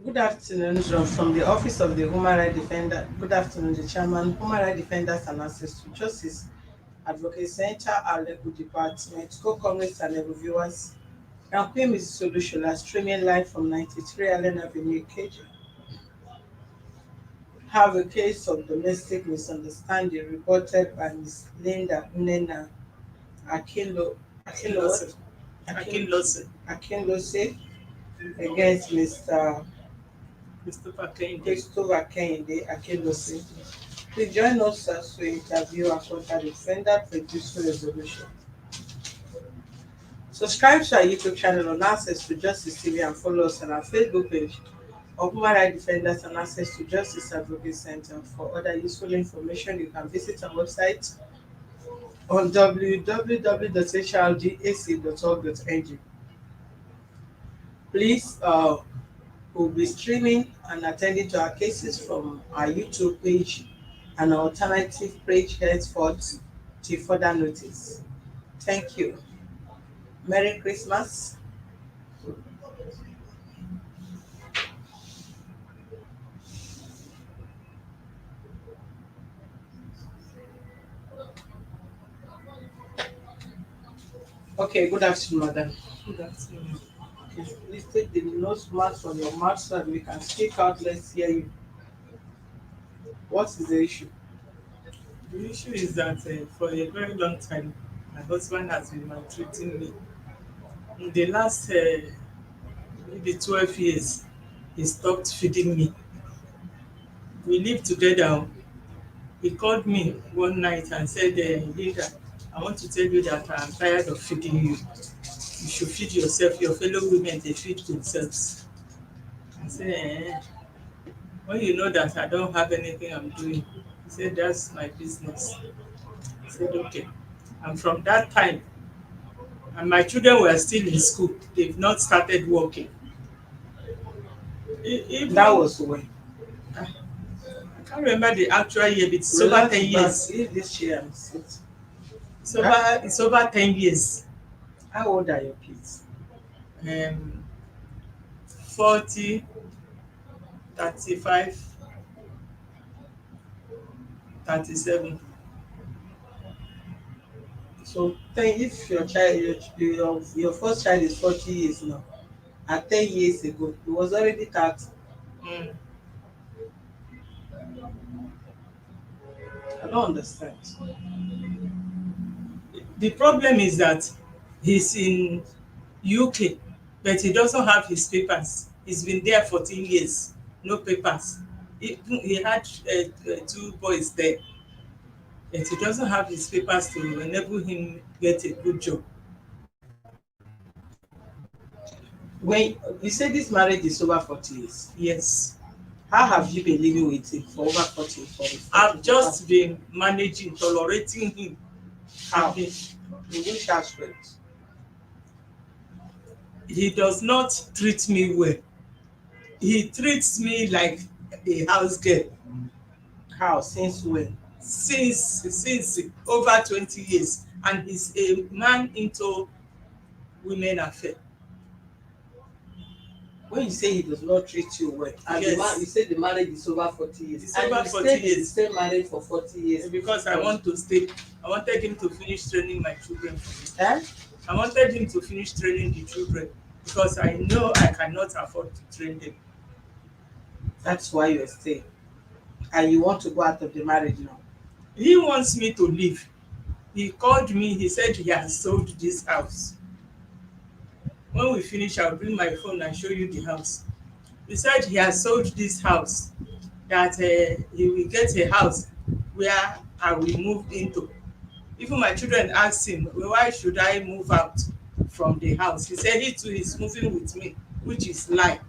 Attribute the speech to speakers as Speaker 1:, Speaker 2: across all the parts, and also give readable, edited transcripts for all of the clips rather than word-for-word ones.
Speaker 1: Good afternoon, from the Office of the Human Rights Defender. Good afternoon, the Chairman, Human Rights Defenders and Access to Justice, Advocate Center, our legal department, co-comrades and legal viewers. I'm Queen Mrs. Solution, streaming live from 93 Allen Avenue, KJ. Have a case of domestic misunderstanding reported by Ms. Linda Nena Akinlo, Akinlo what?
Speaker 2: Akinlose. Akinlose.
Speaker 1: Akinlose against Mr.
Speaker 2: Christopher Kennedy.
Speaker 1: Christopher Kennedy Akinlose. Please join us as we interview and contact the defendant for useful resolution. Subscribe to our YouTube channel on Access to Justice TV and follow us on our Facebook page of Human Rights Defenders and Access to Justice Advocate Center. For other useful information, you can visit our website on www.hrdac.org.ng. Please, we'll be streaming and attending to our cases from our YouTube page and our alternative page henceforth till further notice. Thank you. Merry Christmas. Okay, good afternoon, madam.
Speaker 2: Good afternoon.
Speaker 1: Please take the nose mask from your mouth so that we can speak out. Let's hear you. What is the issue?
Speaker 2: The issue is that for a very long time, my husband has been maltreating me. In the last maybe 12 years, he stopped feeding me. We lived together. He called me one night and said, Linda, I want to tell you that I'm tired of feeding you. You should feed yourself. Your fellow women, they feed themselves. I said, when you know that I don't have anything I'm doing, he said, that's my business. I said, okay. And from that time, and my children were still in school, they've not started working.
Speaker 1: That was when?
Speaker 2: I can't remember the actual year, but it's over 10 years.
Speaker 1: Leave this chair and sit.
Speaker 2: It's over 10 years.
Speaker 1: How old are your kids?
Speaker 2: 40, 35, 37.
Speaker 1: So if your child, your first child is 40 years now, at 10 years ago, it was already 30.
Speaker 2: Mm.
Speaker 1: I don't understand.
Speaker 2: The problem is that he's in UK, but he doesn't have his papers. He's been there 14 years, no papers. He had 2 boys there, but he doesn't have his papers to enable him get a good job.
Speaker 1: When you say this marriage is over 40 years,
Speaker 2: Yes.
Speaker 1: how have you been living with him for over 40 years?
Speaker 2: I've just been managing, tolerating him.
Speaker 1: How?
Speaker 2: I've been-
Speaker 1: In which aspect?
Speaker 2: He does not treat me well. He treats me like a house girl
Speaker 1: How? Since when?
Speaker 2: since over 20 years, and he's a man into women affair.
Speaker 1: When you say he does not treat you well, and
Speaker 2: Yes.
Speaker 1: you say the marriage is over 40 years,
Speaker 2: It's
Speaker 1: and
Speaker 2: over
Speaker 1: you
Speaker 2: 40
Speaker 1: stayed in the
Speaker 2: years.
Speaker 1: same marriage for 40 years.
Speaker 2: Because I want to stay. I wanted him to finish training my children for me.
Speaker 1: Eh?
Speaker 2: I wanted him to finish training the children because I know I cannot afford to train them.
Speaker 1: That's why you're staying. And you want to go out of the marriage now.
Speaker 2: He wants me to leave. He called me, he said he has sold this house. When we finish, I'll bring my phone and show you the house. He said he has sold this house, that he will get a house where I will move into. Even my children asked him, well, why should I move out from the house? He said he too is moving with me, which is lie.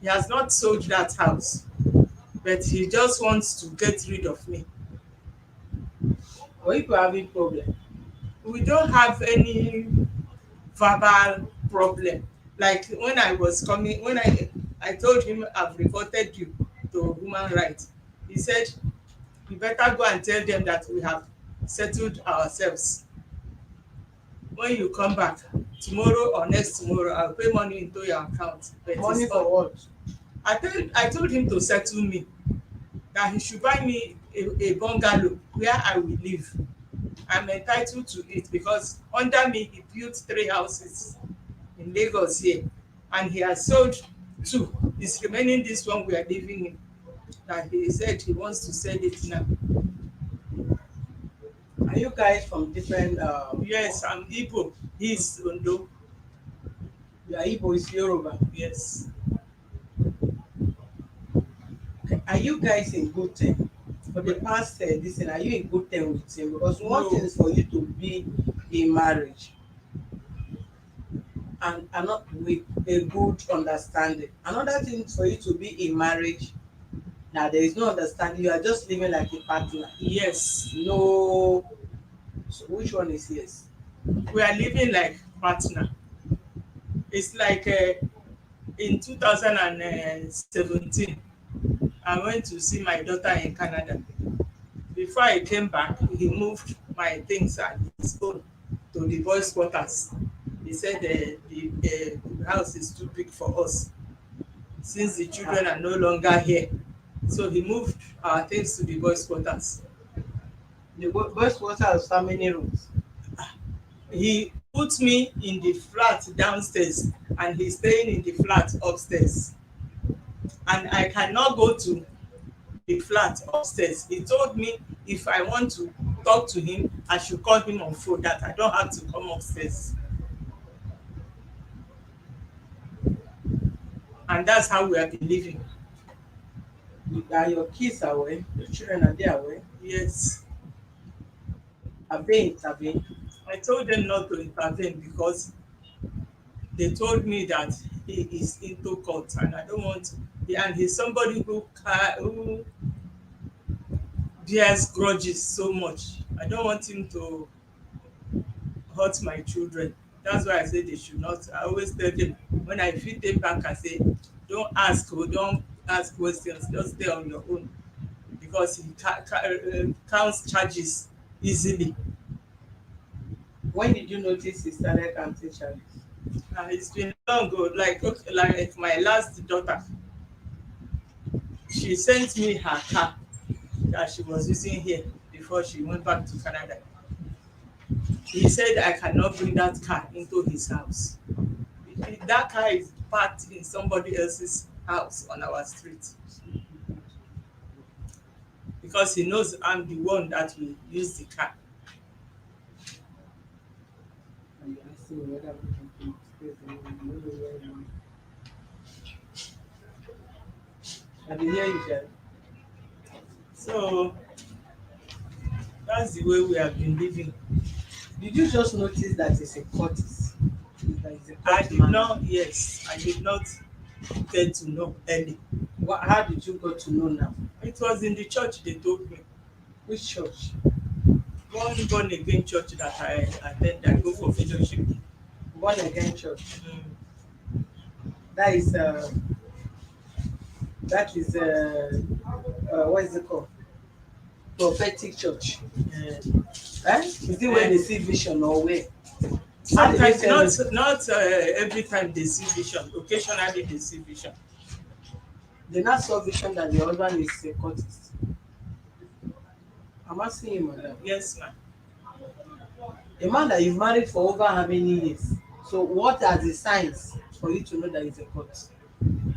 Speaker 2: He has not sold that house, but he just wants to get rid of me.
Speaker 1: Or if you're having problem,
Speaker 2: We don't have any verbal problem. Like when I was coming, when I told him I've reported you to human rights, he said, you better go and tell them that we have settled ourselves. When you come back tomorrow or next tomorrow, I'll pay money into your account. But
Speaker 1: money
Speaker 2: it's
Speaker 1: for
Speaker 2: all
Speaker 1: what?
Speaker 2: I told him to settle me, that he should buy me a bungalow where I will live. I'm entitled to it because under me he built 3 houses in Lagos here, and he has sold 2. It's remaining this one we are living in, that he said he wants to sell it now.
Speaker 1: Are you guys from different?
Speaker 2: Yes, I'm Igbo. He's Ondo.
Speaker 1: You are Igbo, is Yoruba.
Speaker 2: Yes.
Speaker 1: Okay. Are you guys in good term? For the past this thing, are you in good term with him? Because one
Speaker 2: No.
Speaker 1: thing is for you to be in marriage and not with a good understanding. Another thing is for you to be in marriage that there is no understanding. You are just living like a partner.
Speaker 2: Yes.
Speaker 1: No. So which one is yes?
Speaker 2: We are living like partner. It's like in 2017, I went to see my daughter in Canada. Before I came back, he moved my things and his own to the boys' quarters. He said the house is too big for us since the children are no longer here. So he moved our things to the boys' quarters.
Speaker 1: The boys' quarter has how many rooms?
Speaker 2: He put me in the flat downstairs and he's staying in the flat upstairs. And I cannot go to the flat upstairs. He told me if I want to talk to him, I should call him on phone, that I don't have to come upstairs. And that's how we have been living.
Speaker 1: Are your kids away? Your children are they away?
Speaker 2: Yes.
Speaker 1: Have they intervened?
Speaker 2: I told them not to intervene because they told me that he is into cult and I don't want, and he's somebody who bears grudges so much. I don't want him to hurt my children. That's why I say they should not. I always tell them when I feed them back, I say, don't ask or don't ask questions, just stay on your own because he counts charges easily.
Speaker 1: When did you notice he started counting charges?
Speaker 2: It's been long ago, like okay, like my last daughter. She sent me her car that she was using here before she went back to Canada. He said I cannot bring that car into his house. That car is parked in somebody else's house on our street because he knows I'm the one that will use the car.
Speaker 1: Are you asking me whether we can keep space and you know where I am? I did hear you, Jerry.
Speaker 2: So that's the way we have been living.
Speaker 1: Did you just notice that it's a courtist? That it's a
Speaker 2: I
Speaker 1: court
Speaker 2: did
Speaker 1: man?
Speaker 2: not, yes, I did not get to know early.
Speaker 1: How did you go to know now?
Speaker 2: It was in the church they told me.
Speaker 1: Which church?
Speaker 2: One born again church that I attend, I go for fellowship.
Speaker 1: Born again church.
Speaker 2: Mm.
Speaker 1: That is what is it called? Prophetic church. Is it where they see vision or where?
Speaker 2: Sometimes not every time they see vision. Occasionally they see vision.
Speaker 1: They not saw vision that the husband is a courtist. I'm asking you, madam.
Speaker 2: Yes, ma'am.
Speaker 1: A man that you've married for over how many years? So what are the signs for you to know that he's a court?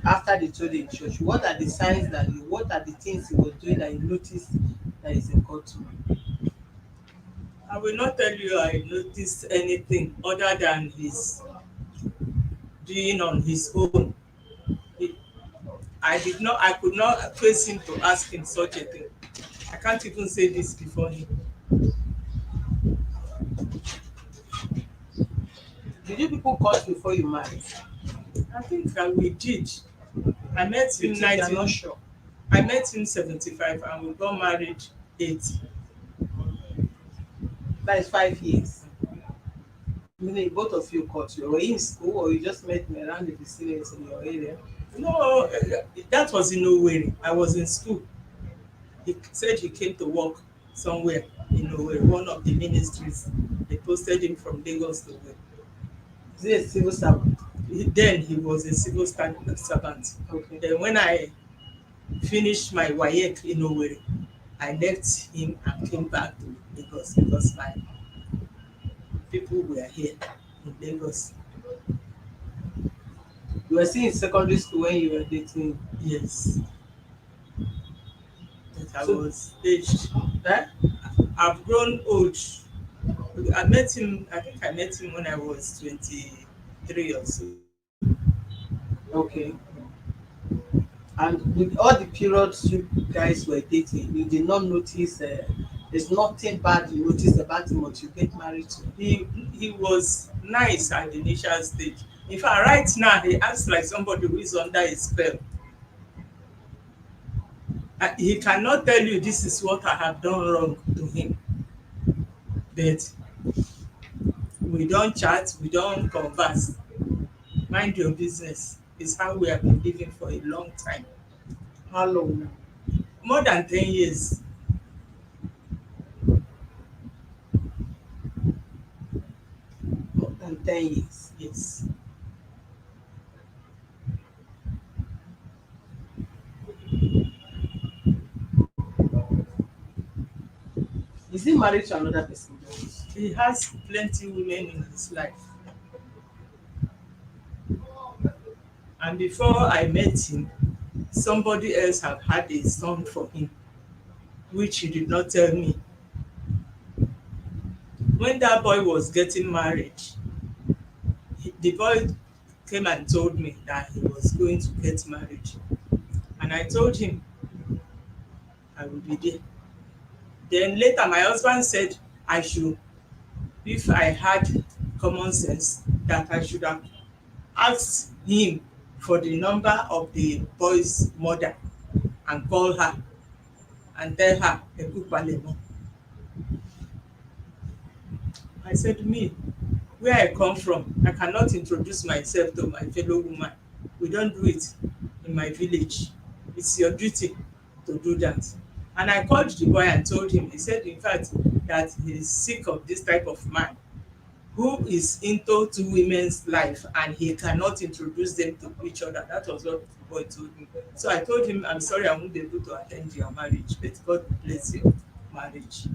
Speaker 1: After they told you in church, what are the signs what are the things he was doing that you noticed that he's a court man?
Speaker 2: I will not tell you I noticed anything other than his doing on his own. I could not face him to ask him such a thing. I can't even say this before him.
Speaker 1: Did you people court before you married?
Speaker 2: I think that we did. I met him
Speaker 1: I'm not sure.
Speaker 2: I met him 75 and we got married 80.
Speaker 1: That is 5 years. Meaning both of you court. You were in school or you just met me around the vicinity in your area?
Speaker 2: No, that was in Owerri. I was in school. He said he came to work somewhere in Owerri, one of the ministries. They posted him from Lagos to Owerri.
Speaker 1: Is he a civil servant?
Speaker 2: then he was a civil servant.
Speaker 1: Okay.
Speaker 2: Then when I finished my WAEC in Owerri, I left him and came back to Lagos because my people were here in Lagos.
Speaker 1: You were still in secondary school when you were dating.
Speaker 2: Yes, but I
Speaker 1: So,
Speaker 2: was aged.
Speaker 1: eh?
Speaker 2: I've grown old. I met him, I think I met him when I was 23 or so.
Speaker 1: Okay. And with all the periods you guys were dating, you did not notice there's nothing bad you noticed about him until you get married to him.
Speaker 2: He was nice at the initial stage. In fact, right now he acts like somebody who is under a spell. He cannot tell you this is what I have done wrong to him. But we don't chat, we don't converse. Mind your business is how we have been living for a long time.
Speaker 1: How long now?
Speaker 2: More than 10 years.
Speaker 1: More than 10 years.
Speaker 2: Yes.
Speaker 1: Is he married to another person?
Speaker 2: He has plenty women in his life. And before I met him, somebody else had had a son for him, which he did not tell me. When that boy was getting married, the boy came and told me that he was going to get married. And I told him I will be there. Then later my husband said I should, if I had common sense, that I should have asked him for the number of the boy's mother and call her and tell her Ekupalemo. I said, me, where I come from, I cannot introduce myself to my fellow woman. We don't do it in my village. It's your duty to do that. And I called the boy and told him, he said, in fact, that he's sick of this type of man who is into two women's life and he cannot introduce them to each other. That was what the boy told me. So I told him, I'm sorry I won't be able to attend your marriage, but God bless your marriage.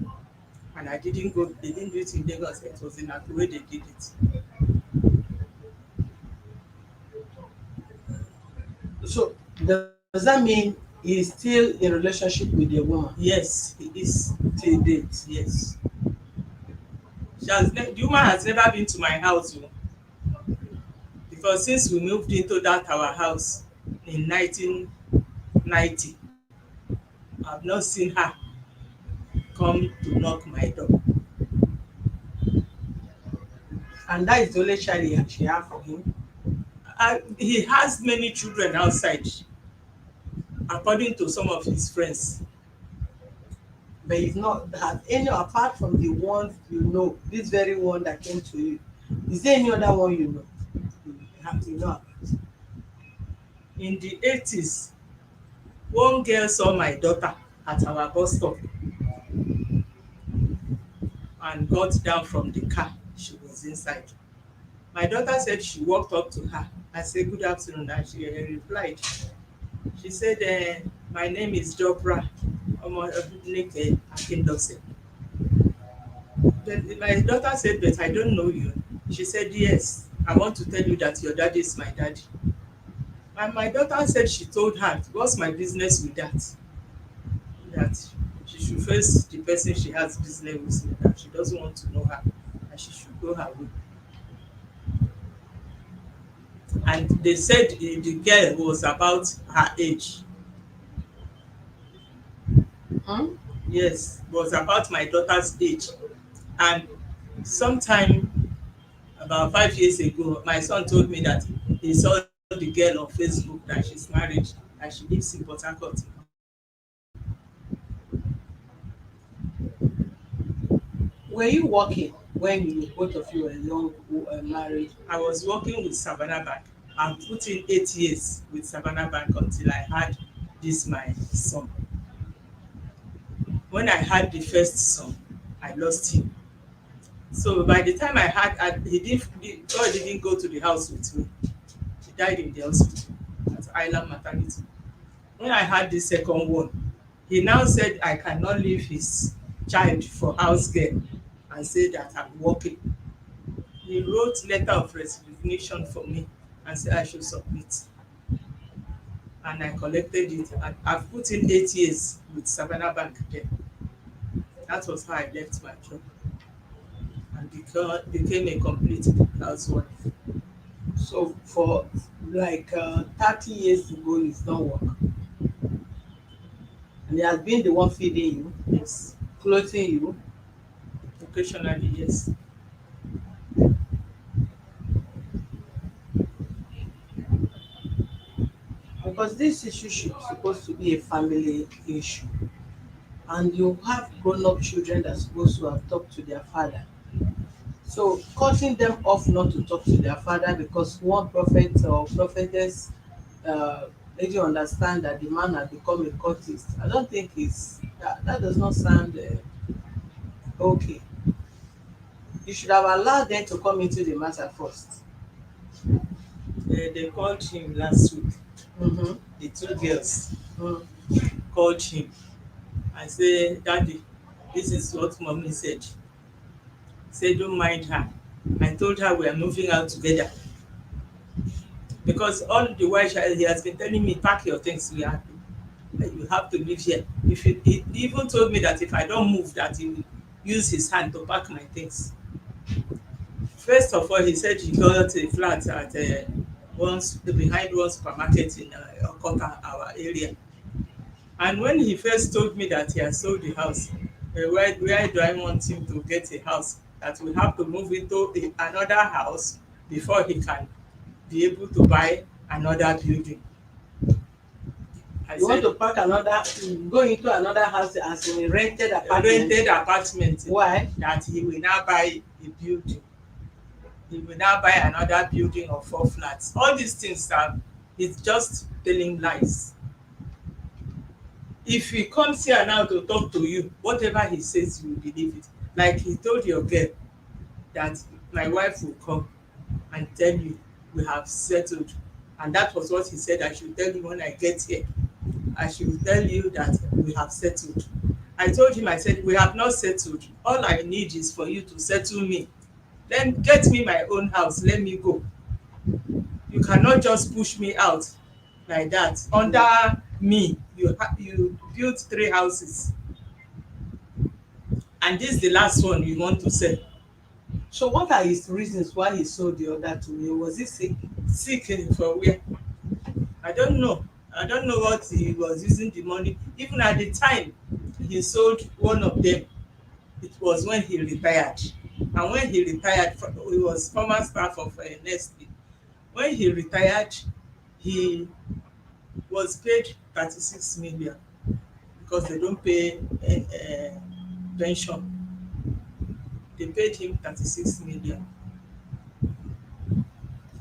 Speaker 2: And I didn't go, they didn't do it in Lagos, it was in Akure they did it.
Speaker 1: So does that mean he's still in relationship with the woman
Speaker 2: Yes, he is.
Speaker 1: till date?
Speaker 2: Yes. The woman has never been to my house because since we moved into that our house in 1990, I've not seen her come to knock my door.
Speaker 1: And that is the only child she have for him.
Speaker 2: He has many children outside, according to some of his friends.
Speaker 1: But he's not has any apart from the ones you know, this very one that came to you. Is there any other one you know? You know about?
Speaker 2: In the 80s, one girl saw my daughter at our bus stop and got down from the car. She was inside. My daughter said she walked up to her. I said, good afternoon, and she replied. She said, my name is Jopra Omodunike Akindose. Then my daughter said, but I don't know you. She said, yes, I want to tell you that your daddy is my daddy. And my daughter said she told her, what's my business with that? That she should face the person she has business with, that she doesn't want to know her, and she should go her way. And they said the girl was about her age.
Speaker 1: Hmm?
Speaker 2: Yes, was about my daughter's age. And sometime about 5 years ago, my son told me that he saw the girl on Facebook that she's married and she lives in Port Harcourt.
Speaker 1: Were you working when you both of you were young, married?
Speaker 2: I was working with Savannah Bank. I put in 8 years with Savannah Bank until I had this my son. When I had the first son, I lost him. So by the time I had, God didn't go to the house with me. died in the hospital at Island Maternity. When I had the second one, he now said I cannot leave his child for house girl and say that I'm working. He wrote letter of resignation for me and said I should submit. And I collected it. And I've put in 8 years with Savannah Bank there. That was how I left my job and became a complete housewife.
Speaker 1: So for like 30 years ago, you've done work, and he has been the one feeding you,
Speaker 2: Yes.
Speaker 1: clothing you.
Speaker 2: Occasionally, yes.
Speaker 1: Because this issue should supposed to be a family issue, and you have grown-up children that are supposed to have talked to their father. So cutting them off not to talk to their father because one prophet or prophetess made you understand that the man had become a cultist. I don't think that does not sound okay. You should have allowed them to come into the matter first.
Speaker 2: They called him last week.
Speaker 1: Mm-hmm.
Speaker 2: The two girls
Speaker 1: Mm.
Speaker 2: called him and said, Daddy, this is what mommy said. Say, don't mind her. I told her we are moving out together. Because all the while he has been telling me, pack your things, we are you have to live here. If he even told me that if I don't move, that he will use his hand to pack my things. First of all, he said he got a flat at behind one supermarket in Okota, our area. And when he first told me that he had sold the house, where do I want him to get a house? That we have to move into another house before he can be able to buy another building. I
Speaker 1: You want
Speaker 2: said,
Speaker 1: to pack another, go into another house as in a rented
Speaker 2: a
Speaker 1: apartment.
Speaker 2: rented apartment.
Speaker 1: Why?
Speaker 2: That he will now buy a building. He will now buy another building of 4 flats. All these things are, he's just telling lies. If he comes here now to talk to you, whatever he says, you will believe it. Like he told your girl that my wife will come and tell you we have settled. And that was what he said I should tell you when I get here. I should tell you that we have settled. I told him, I said, we have not settled. All I need is for you to settle me. Then get me my own house, let me go. You cannot just push me out like that. Under me, you built 3 houses. And this is the last one you want to sell.
Speaker 1: So what are his reasons why he sold the other to you? Was he sick?
Speaker 2: Sick for where? I don't know. I don't know what he was using the money. Even at the time he sold one of them, it was when he retired. And when he retired, he was former staff of Nestle. When he retired, he was paid 36 million because they don't pay pension. They paid him 36 million.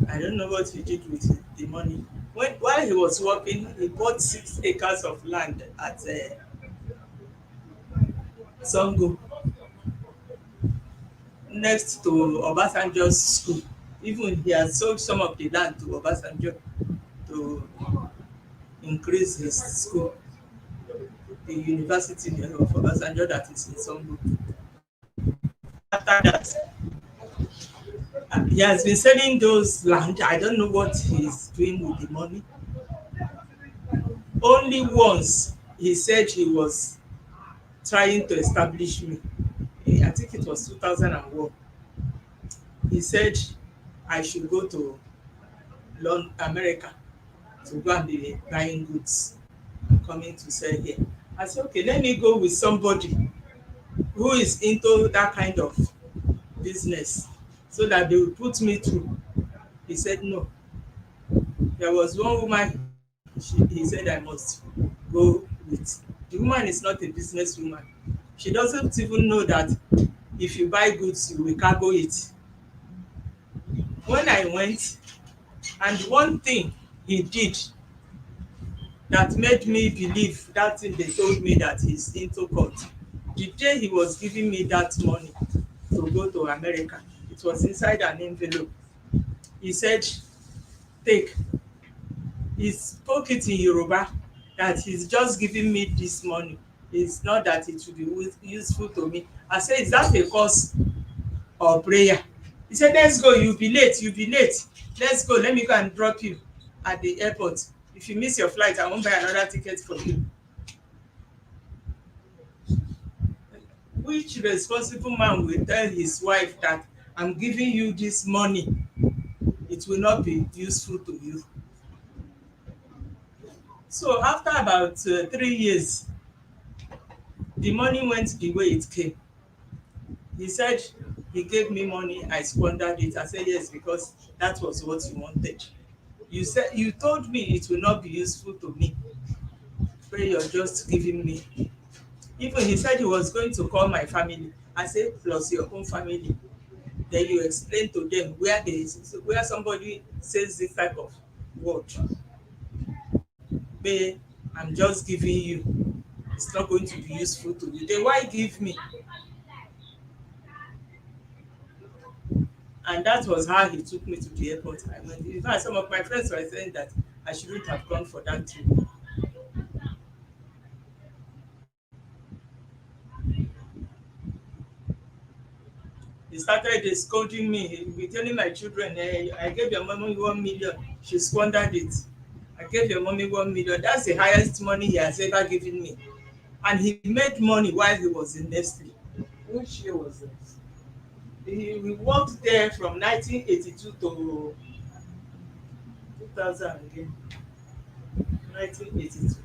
Speaker 2: I don't know what he did with the money. While he was working, he bought 6 acres of land at Songo, next to Obasanjo's school. Even he has sold some of the land to Obasanjo to increase his school, the university of Obasanjo that is in Songo. After that, he has been selling those land. I don't know what he's doing with the money. Only once he said he was trying to establish me. I think it was 2001. He said I should go to America to go and be buying goods, coming to sell here. I said, okay, let me go with somebody who is into that kind of business so that they will put me through. He said no. There was one woman he said I must go with. The woman is not a business woman. She doesn't even know that if you buy goods, you will cargo it. When I went, and one thing he did that made me believe that thing they told me that he's into cult. The day he was giving me that money to go to America, it was inside an envelope. He said, mistake. He spoke it in Yoruba that he's just giving me this money. It's not that it should be useful to me. I said, is that a cause or prayer? He said, let's go, you'll be late, you'll be late. Let's go, let me go and drop you at the airport. If you miss your flight, I won't buy another ticket for you. Which responsible man will tell his wife that I'm giving you this money, it will not be useful to you? So after about 3 years, the money went the way it came. He said he gave me money, I squandered it. I said yes, because that was what you wanted. You said you told me it will not be useful to me, but you're just giving me. Even he said he was going to call my family. I said plus your own family. Then you explain to them where somebody says this type of word. But I'm just giving you. It's not going to be useful to you. Then why give me? And that was how he took me to the airport. I went. In fact, some of my friends were saying that I shouldn't have gone for that trip. He started scolding me. He be telling my children, I gave your mommy 1 million. She squandered it. I gave your mommy 1 million. That's the highest money he has ever given me. And he made money while he was in Nestle. Which year was it? We worked there from 1982 to 2000 again. 1982.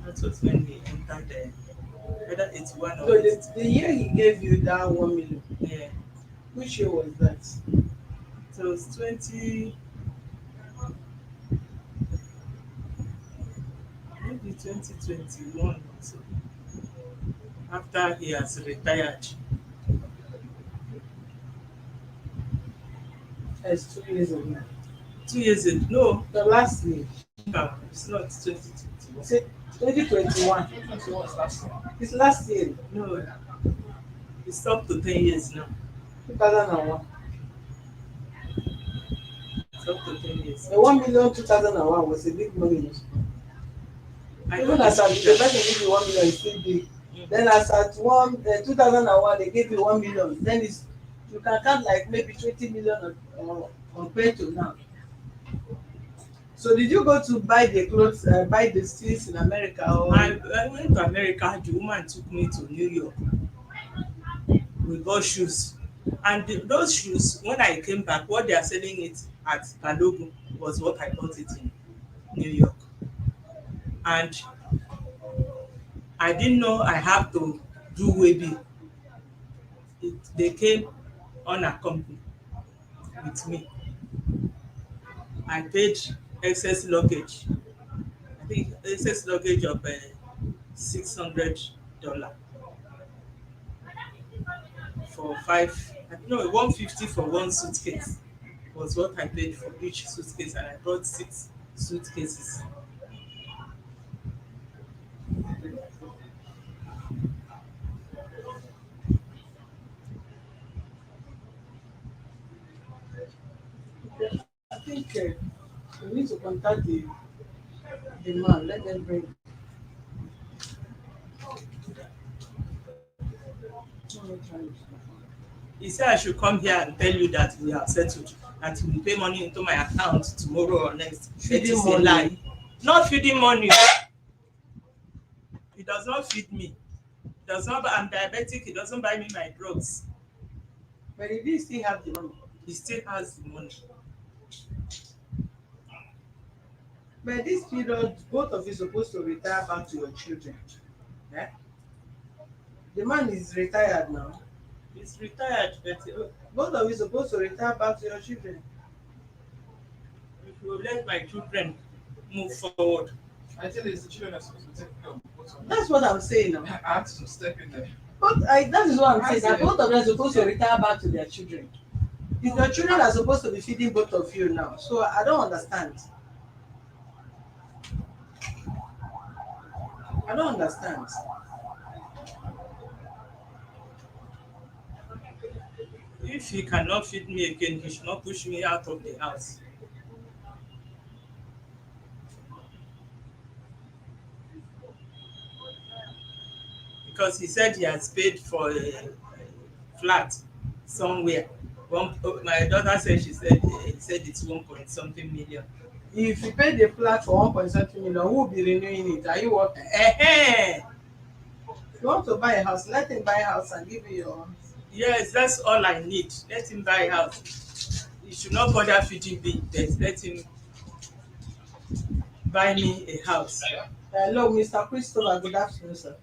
Speaker 2: That was when he entered there. Whether 81 or
Speaker 1: So the year he gave you that 1 million,
Speaker 2: yeah.
Speaker 1: which year was that?
Speaker 2: So it was 2021 or so. After he has retired.
Speaker 1: It's 2 years ago.
Speaker 2: 2 years ago. No,
Speaker 1: The last year.
Speaker 2: no, it's not 2021.
Speaker 1: Say 2021.
Speaker 2: 2021 is last year.
Speaker 1: It's last year.
Speaker 2: No, it's up to 10 years now.
Speaker 1: 2001.
Speaker 2: It's up to 10 years.
Speaker 1: The 1 million 2001 was a big money. Even as at the person give you 1 million, it's still big. Then as at 2001, they gave you 1 million. Then it's you can count like maybe 20 million compared to now. So did you go to buy the clothes, buy the things in America? Or?
Speaker 2: I went to America. The woman took me to New York. We bought shoes. And those shoes, when I came back, what they are selling it at Balogun was what I bought it in New York. And I didn't know I have to do Webi. They came unaccompanied with me. I paid excess luggage. I think excess luggage of $600 for 150 for one suitcase was what I paid for each suitcase, and I brought 6 suitcases.
Speaker 1: I think we need to contact the man. Let them bring.
Speaker 2: He said I should come here and tell you that we have settled, that he will pay money into my account tomorrow or next. It is a lie. Not feeding money. He does not feed me. I'm diabetic. He doesn't buy me my drugs.
Speaker 1: But he did still have the money.
Speaker 2: He still has the money.
Speaker 1: But this period, both of you supposed to retire back to your children. Yeah? The man is retired now.
Speaker 2: He's retired, but
Speaker 1: both of you supposed to retire back to your children.
Speaker 2: If you let my children move forward.
Speaker 3: I tell you, it's the children are supposed to take care of both of them.
Speaker 1: That's what I'm saying now.
Speaker 3: I had to step in there.
Speaker 1: But that is what I'm saying. That both of them are supposed to retire back to their children. If your children are supposed to be feeding both of you now, so I don't understand. I don't understand.
Speaker 2: If he cannot feed me again, he should not push me out of the house. because he said he has paid for a flat somewhere. My daughter said he said it's 1 point something million.
Speaker 1: If you pay the flat for 1 point something million, who will be renewing it? Are you working? If you want to buy a house, let him buy a house and give you your house.
Speaker 2: Yes, that's all I need. Let him buy a house. He should not bother feeding me, but let him buy me a house.
Speaker 1: Hello, Mr. Christopher. Good afternoon, sir.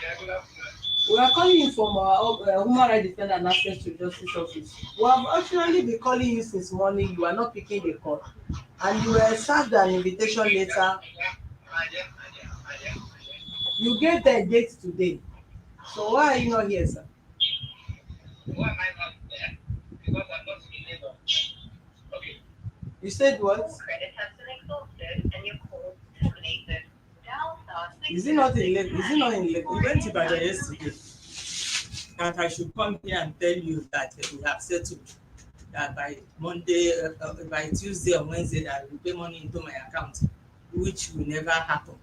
Speaker 3: Yeah, good afternoon.
Speaker 1: We are calling you from our Human Rights Defender and Access to Justice Office. We have actually been calling you since morning. You are not picking the call. And you were served an invitation letter. You gave the date today. So why are you not here, sir?
Speaker 3: Why am I not there? Because I'm not in labor. Okay.
Speaker 1: You said what?
Speaker 4: Credit has been exhausted and your call terminated. Dial star
Speaker 1: Is it not in Lagos? Is it not in
Speaker 2: He
Speaker 1: Lagos?
Speaker 2: went to Ibadan yesterday that I should come here and tell you that we have settled that by Monday, by Tuesday or Wednesday, that I will pay money into my account, which will never happen.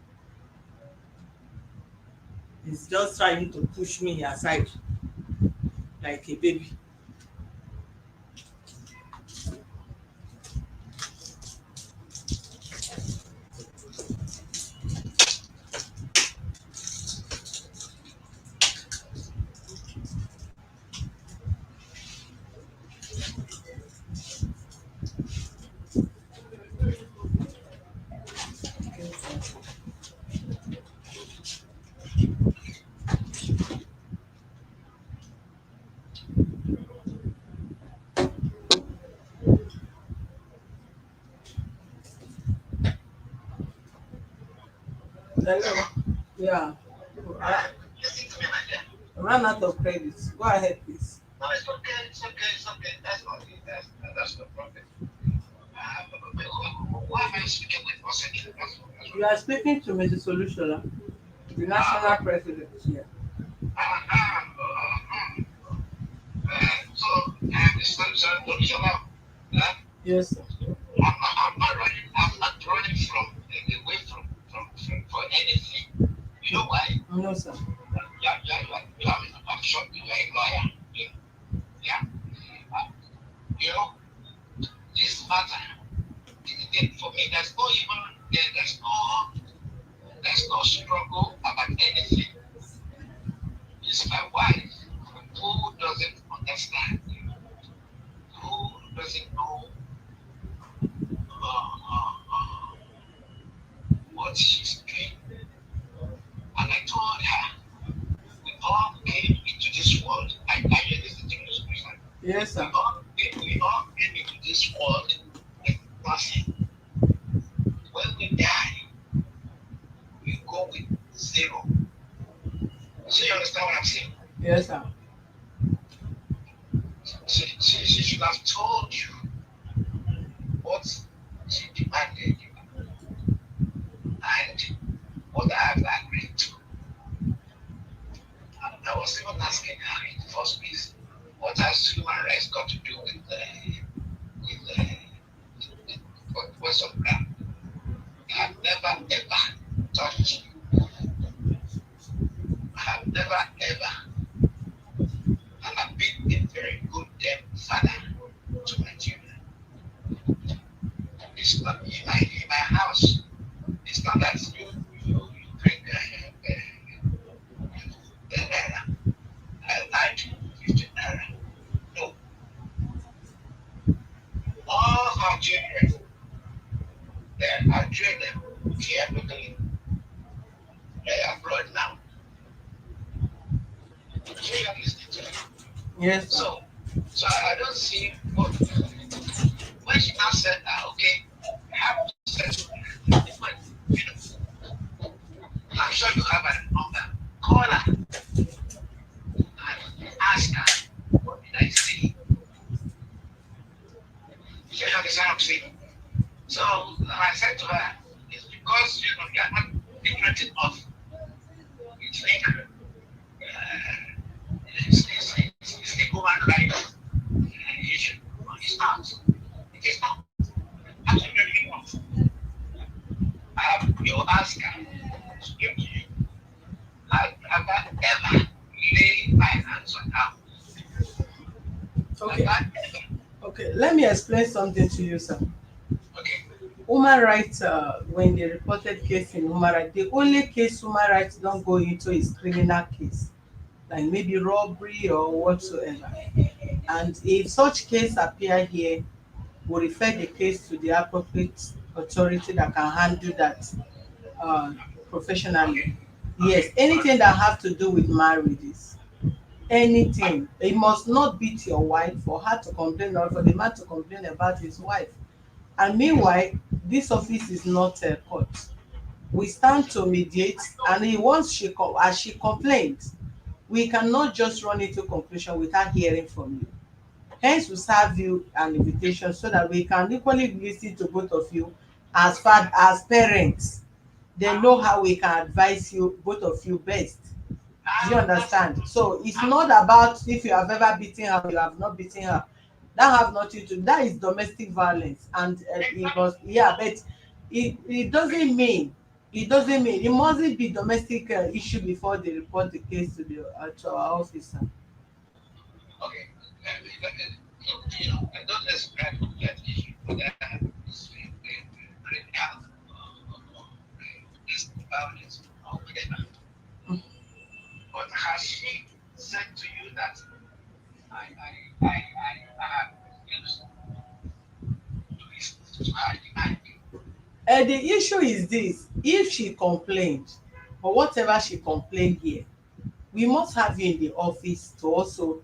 Speaker 2: He's just trying to push me aside like a baby.
Speaker 1: Hello. Yeah. I
Speaker 3: Listen to me, my dear.
Speaker 1: ran out of credit. Go ahead, please.
Speaker 3: No, it's okay. It's okay. It's okay. That's not it. That's no problem. Why am I speaking with once again?
Speaker 1: You are speaking to Mrs. Solution, the national president. Yeah.
Speaker 3: So, the solution now.
Speaker 1: Yes, sir.
Speaker 3: I'm not running from away for anything. You know why?
Speaker 1: No, sir.
Speaker 3: I'm sure you are a lawyer. Yeah. You know, this matter, for me, there's no struggle about anything. It's my wife who doesn't understand, who doesn't know what she's doing. And I told her, we all came into this world. I hear this in English.
Speaker 1: Yes, sir.
Speaker 3: We all came into this world with nothing. When we die, we go with zero. So you understand what I'm saying?
Speaker 1: Yes, sir.
Speaker 3: She should have told you what she demanded and what I have agreed to. I was even asking her in the first place, what has human rights got to do with what's on ground? I have never ever touched you. I have never ever, and I've been a very good father to my children. It's not in my house. It's not that you bring I like 15 naira. No. All our children, I train them here locally. They are abroad now. So you are listening to me.
Speaker 1: Yes, sir.
Speaker 3: So I don't see what when she now said that, okay, I have to settle the money. You know, I'm sure you have a number. Call her and ask her, what did I say? You understand what I'm saying? So I said to her, it's because you are not ignorant enough. You think it's a human right issue. It's not. It is not. Absolutely not. You ask her to give to you. Have I ever laid my hands on her?
Speaker 1: Okay.
Speaker 3: Have I ever?
Speaker 1: Okay, let me explain something to you, sir.
Speaker 3: Okay.
Speaker 1: Human rights, when they reported case in human rights, the only case human rights don't go into is criminal case, like maybe robbery or whatsoever. And if such case appear here, we refer the case to the appropriate authority that can handle that uh, professionally. Yes, anything that have to do with marriages, anything. It must not beat your wife for her to complain or for the man to complain about his wife. And meanwhile, this office is not a court. We stand to mediate, and once as she complains, we cannot just run into conclusion without hearing from you. Hence, we serve you an invitation so that we can equally listen to both of you as far as parents. They know how we can advise you, both of you, best. Do you understand? So it's not about if you have ever beaten her or you have not beaten her. That have nothing to, that is domestic violence, and it must, yeah, but it doesn't mean, it mustn't be domestic issue before they report the case to our officer.
Speaker 3: Okay. I don't describe that issue, but it's critical violence or whatever. But has she said to you that I have refused to listen to her demand?
Speaker 1: The issue is this: if she complained, or whatever she complained here, we must have you in the office to also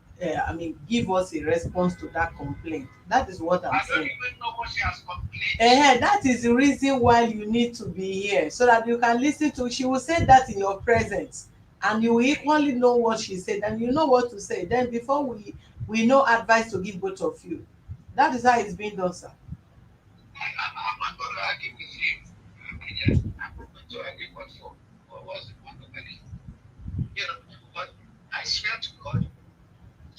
Speaker 1: give us a response to that complaint. That is what I'm
Speaker 3: I don't
Speaker 1: saying.
Speaker 3: even know what she has complained.
Speaker 1: That is the reason why you need to be here, so that you can listen to, she will say that in your presence, and you will equally know what she said, and you know what to say. Then before we know advice to give both of you. That is how it's being done, sir.
Speaker 3: I'm not going to argue with you. Yes, I'm not going to argue what was the point of it. But I swear to God,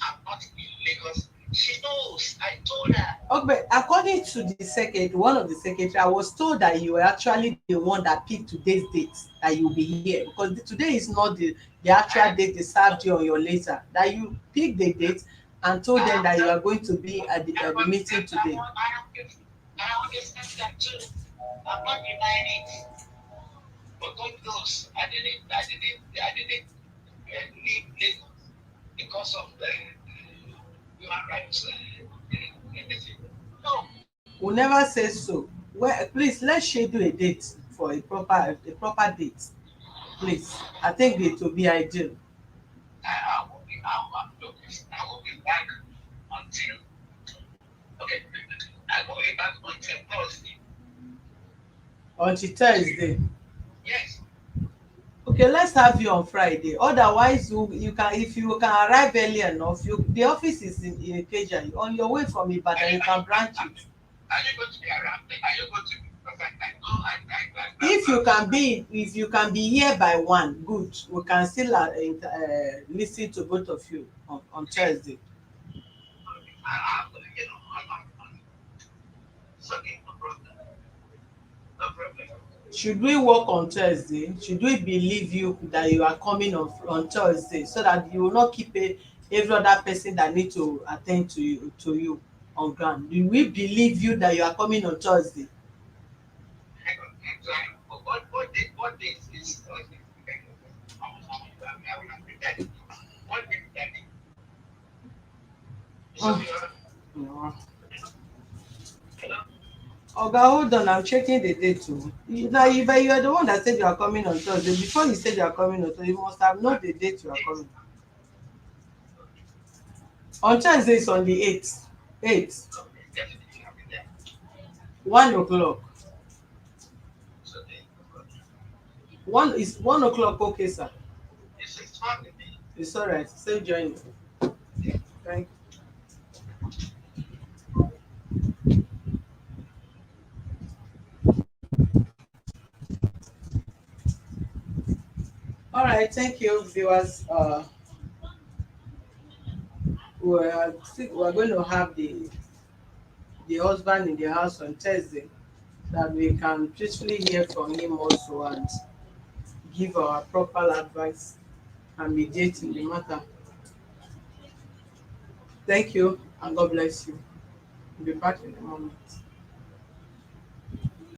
Speaker 3: I'm not in Lagos. She knows. I told her.
Speaker 1: Okay, according to the secretary, one of the secretary, I was told that you were actually the one that picked today's date that you'll be here, because today is not the actual date they served you on your letter. That you picked the date and told them that you are going to be at the meeting today.
Speaker 3: I understand that too. I'm not denying it. But God knows, I didn't leave Lagos because of the human rights anything. No.
Speaker 1: We never say so. Well, please, let's schedule a date for a proper date. Please, I think it will be ideal.
Speaker 3: I will be back until okay. I will be back until Thursday.
Speaker 1: Until Thursday.
Speaker 3: Yes.
Speaker 1: Okay, let's have you on Friday. Otherwise, you can, if you can arrive early enough, the office is in Ikeja. On your way from Ibadan, you can branch it.
Speaker 3: Are you going to be around? Are you going to be? Because I know
Speaker 1: If you can be here by 1, good. We can still listen to both of you on Thursday.
Speaker 3: I'm sorry, no problem. No problem.
Speaker 1: Should we work on Thursday? Should we believe you that you are coming on Thursday, so that you will not keep every other person that need to attend to you on ground? Do we believe you that you are coming on Thursday?
Speaker 3: Hang on. I'm sorry. What day is Thursday? I will have prepared. What day is that? So
Speaker 1: No.
Speaker 3: hello?
Speaker 1: Oga, hold on, I'm checking the date too. But you are the one that said you are coming on Thursday. Before you said you are coming on Thursday, you must have known the date you are coming. On Thursday is on the 8th. 8th.
Speaker 3: Okay, definitely I'll be there.
Speaker 1: 1 o'clock.
Speaker 3: So then,
Speaker 1: 1 o'clock, okay, sir.
Speaker 3: it's fine with me.
Speaker 1: It's all right. Still join me. Thank you. All right, thank you, viewers. We're going to have the husband in the house on Thursday, that we can truthfully hear from him also and give our proper advice and mediate in the matter. Thank you and God bless you. We'll be back in a moment.